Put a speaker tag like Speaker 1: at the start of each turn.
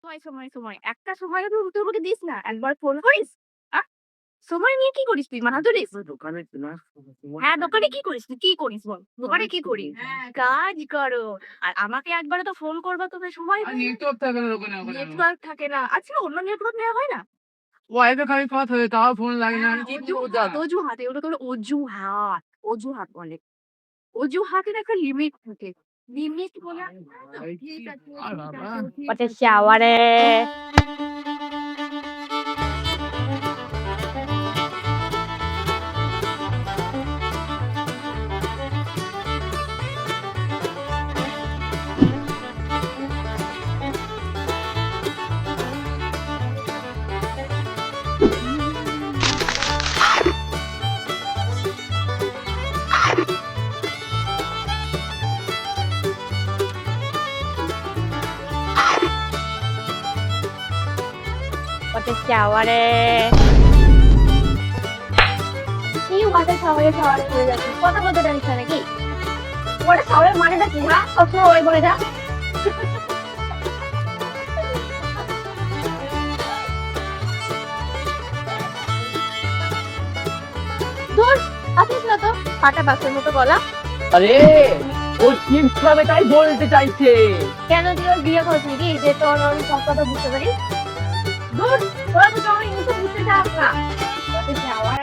Speaker 1: সময়। একটা সময়ও তুই আমাকে দিস না। একবার ফোন করিস? আ সময় নিয়ে কি করিস তুই? মাথা ধরিস?
Speaker 2: দোকানে না
Speaker 1: হ্যাঁ, দোকানে কি করিস? তুই কি করিস বল? দোকানে কি করিস? কাজ করো। আর আমাকে একবারও তো ফোন করবা তুমি সময় পাও না।
Speaker 2: নেটওয়ার্ক থাকে না দোকানে ওখানে।
Speaker 1: নেটওয়ার্ক থাকে না। আচ্ছা অন্য নেটওয়ার্ক নেওয়া হয় না?
Speaker 2: ওয়াইফাই খালি কথা হয় তাও ফোন লাগে না। আমি কি করবো
Speaker 1: অজুহাত,
Speaker 2: দাদা?
Speaker 1: অজুহাত। এগুলো তো অজুহাত। অজুহাত বলে। অজুহাতের একটা লিমিট থাকে। লিমিট বলে ঠিক আছে,
Speaker 2: আর
Speaker 1: ঠিক
Speaker 2: বাবা।
Speaker 1: আছে, ঠিক
Speaker 3: Pakai
Speaker 1: আছে।
Speaker 3: shower. Pakai shower.
Speaker 4: কি ওয়াটার শাওয়ারে শাওয়ারে করে যাচ্ছিস? কথা বলতে জানিস না নাকি? ওয়াটার শাওয়ারের মানেটা কি? হ্যাঁ, সবসময় ওই বলে যা। ধুর, আসিস না তো ফাটা বাসের মতো গলা।
Speaker 2: আরে ও চিপস খাবে তাই বলতে চাইছে।
Speaker 4: কেন তুই ওর বিয়ে করছিস নাকি যে তোর ওর সব কথা বুঝতে পারিস? ধুর, তোরা তো আমার ইংলিশে বুঝতে চাস না। Water shower